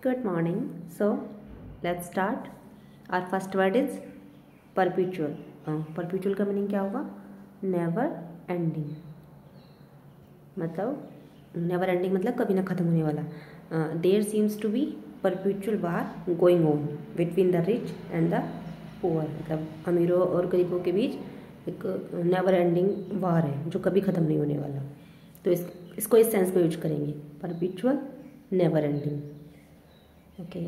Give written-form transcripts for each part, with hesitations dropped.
Good morning. So let's start. Our first word is perpetual. Perpetual का meaning क्या होगा? Never ending. मतलब never ending मतलब कभी ना खत्म होने वाला. There seems to be perpetual war going on between the rich and the poor. मतलब अमीरों और गरीबों के बीच एक never ending war है जो कभी ख़त्म नहीं होने वाला. तो इसको इस सेंस में यूज करेंगे, perpetual never ending. Okay,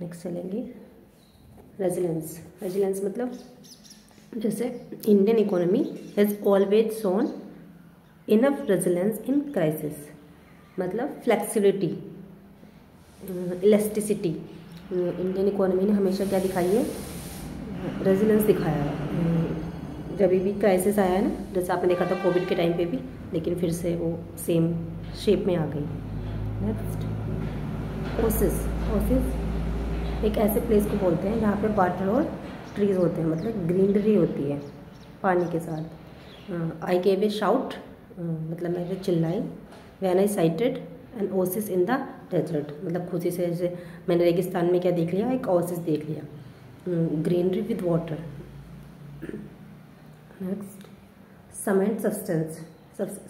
next चलेंगे रेजिलेंस. रेजिलेंस मतलब जैसे Indian economy has always shown enough resilience in crisis. मतलब फ्लेक्सिबिलिटी, इलास्टिसिटी. इंडियन इकोनॉमी ने हमेशा क्या दिखाई है? रेजिलेंस दिखाया है. जब भी क्राइसिस आया है ना, जैसे आपने देखा था कोविड के टाइम पे भी, लेकिन फिर से वो सेम शेप में आ गई. Next Oasis. ओसिस एक ऐसे प्लेस को बोलते हैं जहाँ पे वाटर और ट्रीज होते हैं, मतलब ग्रीनरी होती है पानी के साथ. आई गेव ए शाउट मतलब मैंने चिल्लाई. When I sighted an oasis in the desert मतलब खुशी से, जैसे मैंने रेगिस्तान में क्या देख लिया? एक ओसिस देख लिया. Greenery with water. Next sum and substance.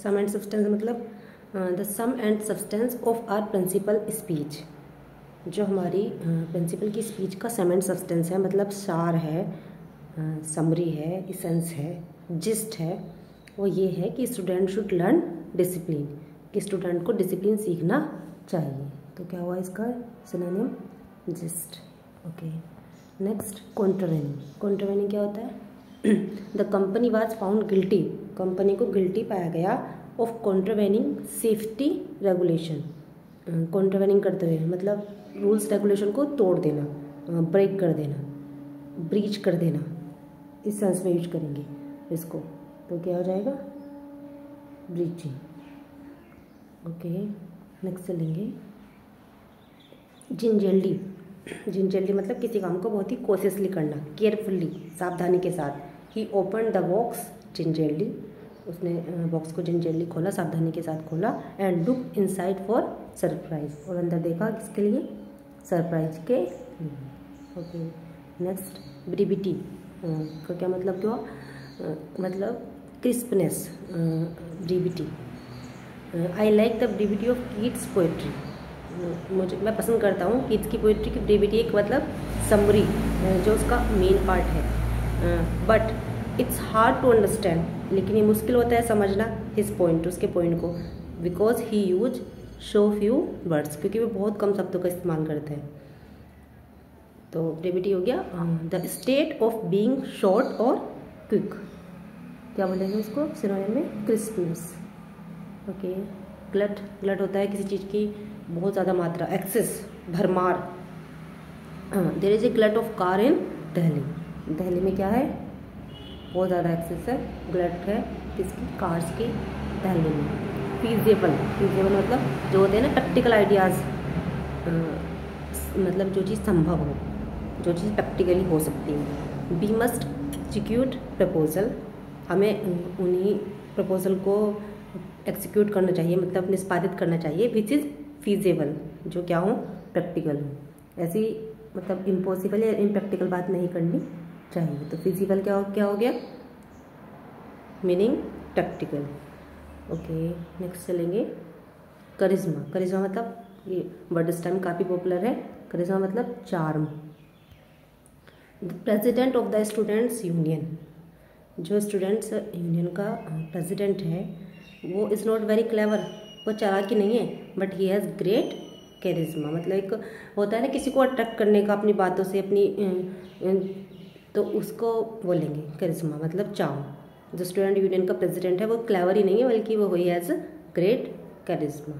Sum and substance मतलब the sum and substance of our principal speech. जो हमारी प्रिंसिपल की स्पीच का सम एंड सब्सटेंस है, मतलब सार है, समरी है, इसेंस है, जिस्ट है, वो ये है कि स्टूडेंट शुड लर्न डिसिप्लिन, कि स्टूडेंट को डिसिप्लिन सीखना चाहिए. तो क्या हुआ इसका synonym? Gist. Okay, next contravening. Contravening क्या होता है? The company was found guilty. Company को गिल्टी पाया गया of contravening safety regulation. Contravening करते हुए मतलब रूल्स रेगुलेशन को तोड़ देना, ब्रेक कर देना, ब्रीच कर देना. इस सेंस में यूज करेंगे इसको. तो क्या हो जाएगा? ब्रीचिंग. ओके, नेक्स्ट चलेंगे जिंजेल्डी. जिंजेल्डी मतलब किसी काम को बहुत ही कोशिशली करना, केयरफुल्ली, सावधानी के साथ. ही ओपन द बॉक्स जिंजेल्डी. उसने बॉक्स को जिंजेरली खोला, सावधानी के साथ खोला. And look inside for surprise. और अंदर देखा किसके लिए? सरप्राइज के लिए. ओके, नेक्स्ट ब्रीविटी का क्या मतलब क्या? मतलब crispness. Brevity. I like the brevity of Keats poetry. मैं पसंद करता हूँ कीट्स की पोएट्री की ब्रीविटी. एक मतलब समरी जो उसका मेन पार्ट है. But it's hard to understand. लेकिन ये मुश्किल होता है समझना हिज पॉइंट, उसके पॉइंट को. Because he uses so few words, क्योंकि वो बहुत कम शब्दों का इस्तेमाल करते हैं. तो ब्रेविटी हो गया. The state of being short और क्विक. क्या बोलेंगे उसको सिनोनिम में? क्रिस्पनेस. Okay, glut. ग्लट होता है किसी चीज़ की बहुत ज़्यादा मात्रा, एक्सेस, भरमार. There is a glut of car in Delhi. Delhi में क्या है? बहुत ज़्यादा एक्सेस है, ग्लट है किसकी? कार्स की, दिल्ली में. फीजेबल. फीजेबल मतलब जो होते हैं ना प्रैक्टिकल आइडियाज़, मतलब जो चीज़ संभव हो, जो चीज़ प्रैक्टिकली हो सकती है. We must execute proposal. हमें उन्हीं प्रपोजल को एग्जीक्यूट करना चाहिए, मतलब निष्पादित करना चाहिए. विच इज़ फीजेबल, जो क्या हो? प्रैक्टिकल हो. ऐसी मतलब इम्पॉसिबल या इम्प्रैक्टिकल बात नहीं करनी चाहिए. तो फिजिकल क्या हो गया? Meaning practical. ओके, नेक्स्ट चलेंगे करिश्मा. करिश्मा मतलब ये वर्ड इस टाइम काफ़ी पॉपुलर है. करिश्मा मतलब charm. The president of the students union. जो स्टूडेंट्स यूनियन का प्रेसिडेंट है वो इज़ नॉट वेरी क्लेवर. वो चालाकी नहीं है, but he has great charisma. मतलब एक होता है ना किसी को अट्रैक्ट करने का अपनी बातों से, अपनी, तो उसको बोलेंगे करिश्मा मतलब चार्म. जो स्टूडेंट यूनियन का प्रेसिडेंट है वो क्लेवर ही नहीं है, बल्कि वो he has great charisma.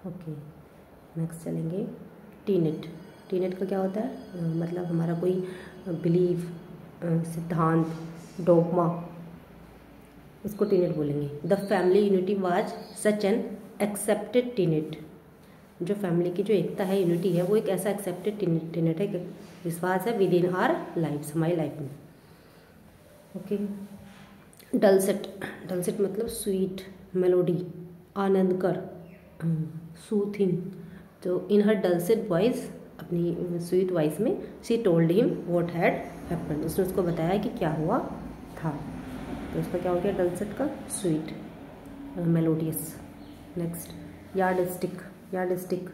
Okay, next चलेंगे टीनेट. टीनेट का क्या होता है? मतलब हमारा कोई बिलीफ, सिद्धांत, डोगमा, उसको टीनेट बोलेंगे. The family unity was such an accepted tenet. जो फैमिली की जो एकता है, यूनिटी है, वो एक ऐसा एक्सेप्टेड टीनेट है, विश्वास है विद इन आवर लाइफ, हमारी लाइफ में. ओके, डलसेट. डलसेट मतलब स्वीट, मेलोडी, आनंदकर, सूथिंग. तो इन हर डलसेट वॉइस अपनी स्वीट वॉइस में she told him what had happened, उसने उसको बताया कि क्या हुआ था। तो उसका क्या हो गया, डलसेट का sweet, melodious. Next yardstick. Yardstick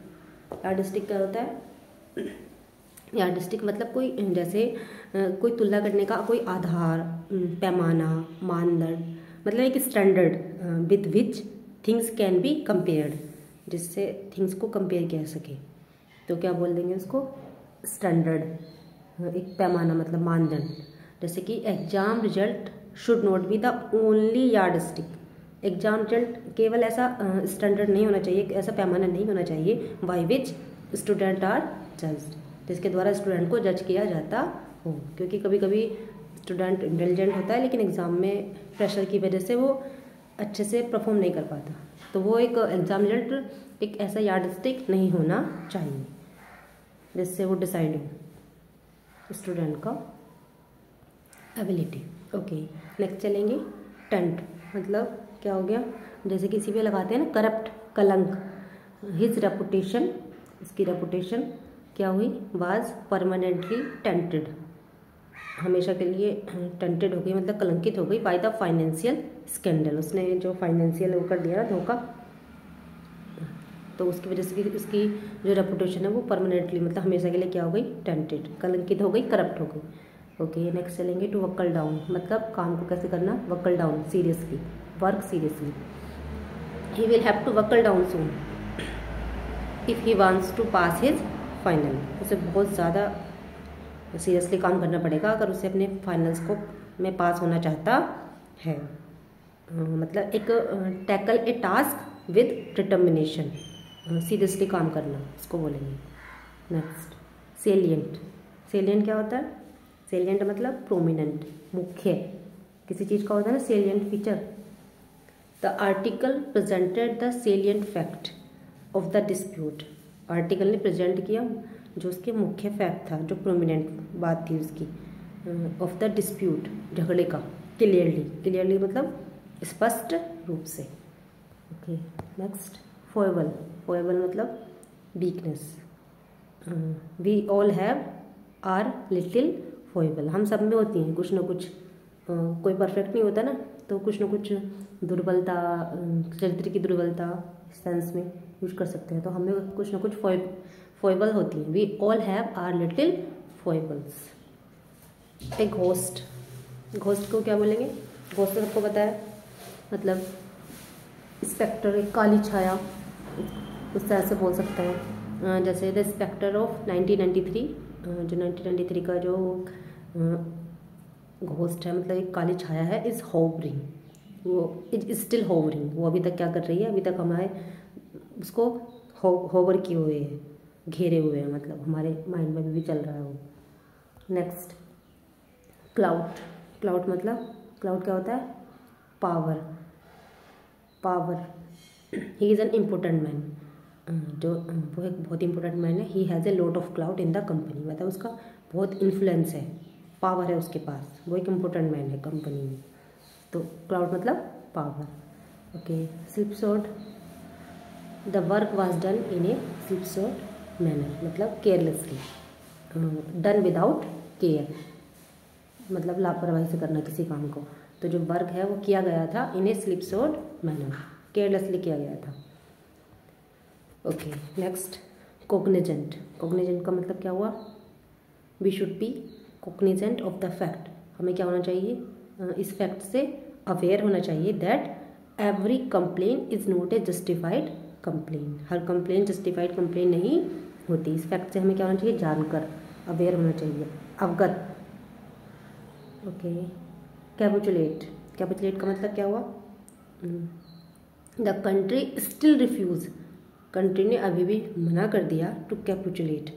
yardstick क्या होता है, यार्डस्टिक मतलब कोई जैसे कोई तुलना करने का कोई आधार, पैमाना, मानदंड, मतलब एक standard with which things can be compared, जिससे थिंग्स को कंपेयर किया सके। तो क्या बोल देंगे उसको, स्टैंडर्ड, एक पैमाना मतलब मानदंड। जैसे कि exam result should not be the only yardstick, exam result केवल ऐसा स्टैंडर्ड नहीं होना चाहिए, ऐसा पैमाना नहीं होना चाहिए by which student are judged, जिसके द्वारा स्टूडेंट को जज किया जाता हो। क्योंकि कभी कभी स्टूडेंट इंटेलिजेंट होता है लेकिन एग्ज़ाम में प्रेशर की वजह से वो अच्छे से परफॉर्म नहीं कर पाता, तो वो एक एग्ज़ाम रिजल्ट एक ऐसा यार्डस्टिक नहीं होना चाहिए जिससे वो डिसाइड हो स्टूडेंट का एबिलिटी। ओके, नेक्स्ट चलेंगे टेंट, मतलब क्या हो गया, जैसे किसी पे लगाते हैं ना करप्ट, कलंक। हिज रेपुटेशन, इसकी रेपुटेशन क्या हुई, वाज परमानेंटली टेंटेड, हमेशा के लिए टेंटेड हो गई, मतलब कलंकित हो गई बाय द फाइनेंशियल स्कैंडल, उसने जो फाइनेंशियल वो कर दिया धोखा, तो उसकी वजह से उसकी जो रेपुटेशन है वो परमानेंटली मतलब हमेशा के लिए क्या हो गई, टेंटेड, कलंकित हो गई, करप्ट हो गई। ओके, नेक्स्ट चलेंगे टू वक्ल डाउन, मतलब काम को कैसे करना, buckle down, seriously, work seriously. He will have to buckle down soon if he wants to pass his final, उसे बहुत ज़्यादा सीरियसली काम करना पड़ेगा अगर उसे अपने फाइनल्स को में पास होना चाहता है। मतलब एक tackle A task with determination, seriously काम करना इसको बोलेंगे। नेक्स्ट सेलिएंट, सेलिएंट क्या होता है, सेलिएंट मतलब प्रोमिनेंट, मुख्य, किसी चीज़ का होता है ना salient feature. The article presented the salient fact of the dispute, article ने प्रेजेंट किया जो उसके मुख्य फैक्ट था, जो प्रोमिनेंट बात थी उसकी, ऑफ द डिस्प्यूट, झगड़े का, क्लियरली, क्लियरली मतलब स्पष्ट रूप से। ओके, नेक्स्ट फोएबल, फोएबल मतलब वीकनेस। We all have our little foible, हम सब में होती हैं कुछ ना कुछ, कोई परफेक्ट नहीं होता ना, तो कुछ ना कुछ दुर्बलता, चरित्र की दुर्बलता सेंस में यूज कर सकते हैं, तो हमें कुछ ना कुछ फोएबल होती है। We all have our little foibles. A ghost, ghost को क्या बोलेंगे, घोस्ट तो सबको पता है, मतलब स्पेक्टर, एक काली छाया, उस तरह से बोल सकते हैं। जैसे द स्पेक्टर ऑफ 1993, जो 1993 का जो घोस्ट है, मतलब एक काली छाया है, इज होवरिंग, वो इज स्टिल होवरिंग, वो अभी तक क्या कर रही है, अभी तक हमारे उसको होवर किए हुए है, घेरे हुए हैं, मतलब हमारे माइंड में भी चल रहा है वो। नेक्स्ट क्लाउड, क्लाउड मतलब क्लाउड क्या होता है, power, power. He is an important man, जो वो एक बहुत इंपॉर्टेंट मैन है। He has a lot of cloud in the company, मतलब उसका बहुत इन्फ्लुएंस है, पावर है उसके पास, वो एक इम्पोर्टेंट मैन है कंपनी में। तो क्लाउड मतलब power. Okay, slipshod, the work was done in a slipshod manner, मतलब केयरलेसली, डन विदाउट केयर, मतलब लापरवाही से करना किसी काम को। तो जो वर्क है वो किया गया था इन ए स्लिपसॉड मैनर, केयरलेसली किया गया था। ओके, नेक्स्ट कोग्निजेंट, कोग्निजेंट का मतलब क्या हुआ, we should be cognizant of the fact, हमें क्या होना चाहिए, इस फैक्ट से अवेयर होना चाहिए that every complain is not a justified complain, her complain justified complain नहीं होती। इस फैक्ट से हमें क्या होना चाहिए, जानकर, अवेयर होना चाहिए, अवगत। ओके, कैपिचुलेट, कैपिचुलेट का मतलब क्या हुआ, the country still refuse, country ने अभी भी मना कर दिया टू कैपिचुलेट,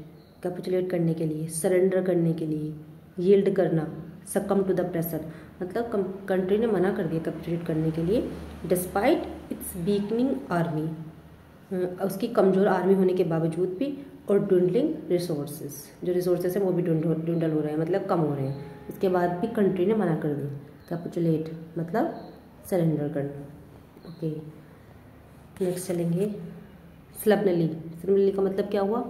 कैपिचुलेट करने के लिए, सरेंडर करने के लिए, यील्ड करना, सकम टू द प्रेशर, मतलब कंट्री ने मना कर दिया कैपिचुलेट करने के लिए, डिस्पाइट इट्स वीकनिंग आर्मी, उसकी कमज़ोर आर्मी होने के बावजूद भी, और ड्विंडलिंग रिसोर्सेज, जो रिसोर्सेज हैं वो भी ड्विंडल हो रहे हैं, मतलब कम हो रहे हैं, इसके बाद भी कंट्री ने मना कर दिया। कैपिचुलेट मतलब सरेंडर करना। ओके, नेक्स्ट चलेंगे स्लबनली, स्लबनली का मतलब क्या हुआ,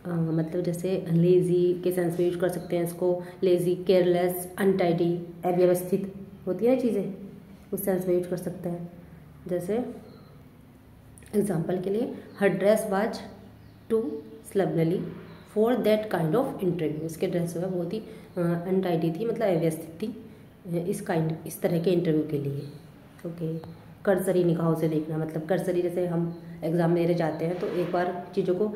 मतलब जैसे लेज़ी के सेंस में यूज कर सकते हैं इसको, लेज़ी, केयरलेस, अनटाइडी, अव्यवस्थित होती है ना चीज़ें, उस सेंस में यूज कर सकते हैं। जैसे एग्जाम्पल के लिए, her dress was too slovenly for that kind of interview, उसके ड्रेस जो है बहुत ही अनटाइडी थी, मतलब अव्यवस्थित थी इस तरह के इंटरव्यू के लिए। ओके, कर्सरी निगाहों से देखना, मतलब कर्सरी जैसे हम एग्ज़ाम देने जाते हैं तो एक बार चीज़ों को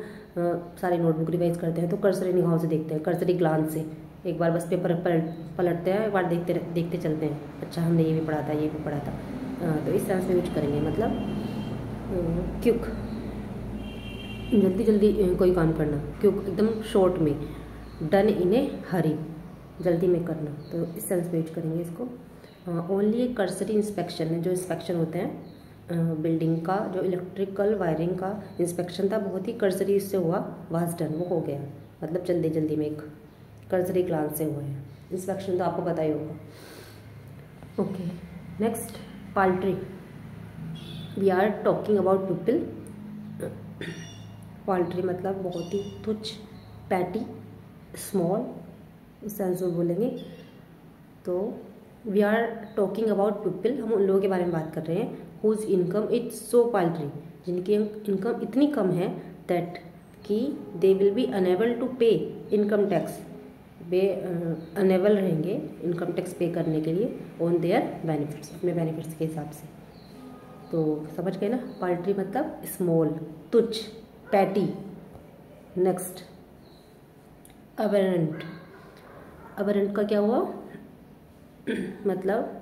सारी नोटबुक रिवाइज करते हैं तो कर्सरी निगाहों से देखते हैं, कर्सरी ग्लांस से एक बार बस पेपर पलटते हैं, एक बार देखते चलते हैं, अच्छा हमने ये भी पढ़ा था, ये भी पढ़ा था। तो इस सेंस में यूज करेंगे, मतलब क्विक, जल्दी जल्दी कोई काम करना, क्विक एकदम शॉर्ट में, डन इन ए हरी, जल्दी में करना, तो इस सेंस में यूज करेंगे इसको। ओनली एक कर्सरी इंस्पेक्शन है, जो इंस्पेक्शन होते हैं बिल्डिंग का, जो इलेक्ट्रिकल वायरिंग का इंस्पेक्शन था, बहुत ही कर्सरी इससे हुआ, वाज डन, वो हो गया, मतलब जल्दी जल्दी में एक कर्सरी ग्लांस से हुआ है। इंस्पेक्शन तो आपको पता ही होगा। Okay, next, paltry, we are talking about people. Paltry मतलब बहुत ही तुच्छ, पैटी, स्मॉल, उस सेंस में बोलेंगे। तो we are talking about people, हम उन लोगों के बारे में बात कर रहे हैं, whose income is so paltry, जिनकी इनकम इतनी कम है दैट कि they will be unable to pay income tax, वे अनेबल रहेंगे इनकम टैक्स पे करने के लिए ऑन देयर बेनिफिट्स, अपने बेनिफिट्स के हिसाब से। तो समझ गए ना, पाल्ट्री मतलब स्मॉल, तुच्छ, पैटी। नेक्स्ट, अबेरेंट, अबेरेंट का क्या हुआ, मतलब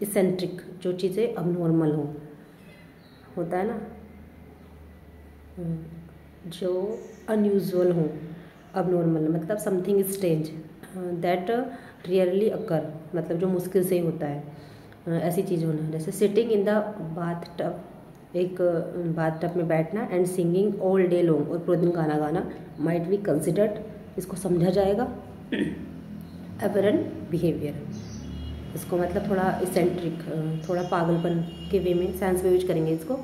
इसेंट्रिक, जो चीज़ें अबनॉर्मल हो, होता है ना, जो अनयूजुअल हो, अबनॉर्मल मतलब समथिंग स्ट्रेंज, दैट रियरली अकर, मतलब जो मुश्किल से ही होता है, ऐसी चीज़ होना। जैसे sitting in the bath tub, एक बाथ टब में बैठना, and singing all day long, और पूरे दिन गाना गाना, माइट बी कंसिडर्ड, इसको समझा जाएगा एबरेंट बिहेवियर, इसको मतलब थोड़ा इसेंट्रिक, थोड़ा पागलपन के वे में, सेंस में यूज करेंगे इसको,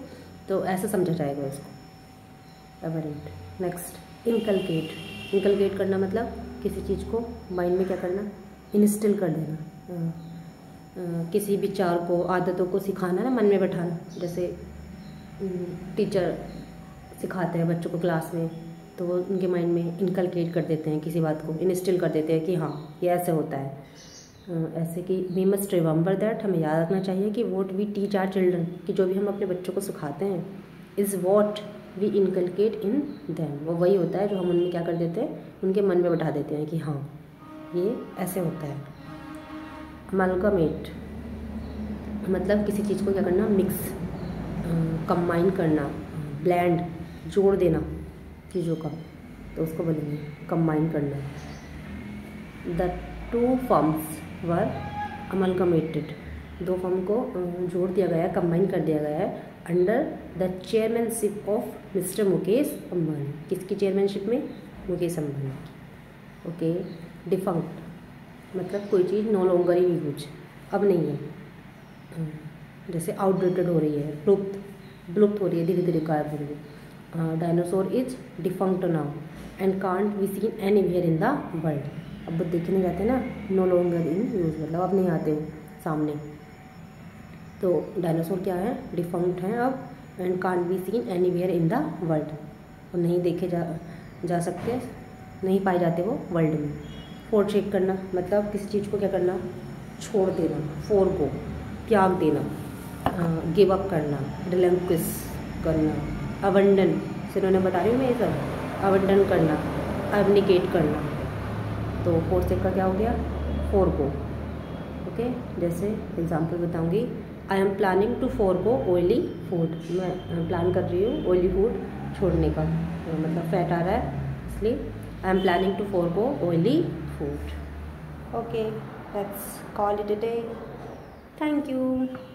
तो ऐसा समझा जाएगा इसको, एबरेंट। नेक्स्ट, इनकलकेट, इनकलकेट करना मतलब किसी चीज़ को माइंड में क्या करना, इंस्टिल कर देना, किसी विचार को, आदतों को सिखाना ना, मन में बैठाना। जैसे टीचर सिखाते हैं बच्चों को क्लास में, तो वो उनके माइंड में इनकलकेट कर देते हैं, किसी बात को इंस्टिल कर देते हैं कि हाँ ये ऐसे होता है, ऐसे कि वी मस्ट रिमेंबर दैट, हमें याद रखना चाहिए कि what we teach our children, कि जो भी हम अपने बच्चों को सिखाते हैं, is what we inculcate in them, वो वही होता है जो हम उनमें क्या कर देते हैं, उनके मन में बैठा देते हैं कि हाँ ये ऐसे होता है। अमलगमेट मतलब किसी चीज़ को क्या करना, मिक्स, कंबाइन करना, ब्लेंड, जोड़ देना चीज़ों का, तो उसको बोलेंगे कंबाइन करना। The two firms were amalgamated, दो फर्म को जोड़ दिया गया है, कंबाइन कर दिया गया है, under the chairmanship of mister Mukesh Ambani, किसकी चेयरमैनशिप में, मुकेश अंबानी। ओके, डिफंक्ट मतलब कोई चीज़ नो लॉन्गर इन यूज, अब नहीं है, जैसे आउटडेटेड हो रही है, विलुप्त हो रही है, धीरे धीरे गायब हो रही है। Dinosaur is defunct now and can't be seen anywhere in the world, अब वो देखे नहीं जाते ना, नो लॉन्गर इन यूज मतलब अब नहीं आते हो सामने। तो डायनासोर क्या है, डिफंक्ट हैं अब, and can't be seen anywhere in the world, और नहीं देखे जा सकते, नहीं पाए जाते वो वर्ल्ड में। फोरशेक करना मतलब किसी चीज़ को क्या करना, छोड़ देना, फोरगो, त्याग देना, गिव अप करना, रिलैंक्विश करना, अबंडन, सिनोनिम बता रही हूँ मैं ये सब, अबंडन करना, एब्निकेट करना। तो फोरशेक का क्या हो गया, फोरगो। ओके, जैसे एग्जांपल बताऊंगी, I am planning to forgo oily food, मैं प्लान कर रही हूँ ऑयली फूड छोड़ने का, मतलब फैट आ रहा है इसलिए I am planning to forgo oily food. Okay, let's call it a day. Thank you.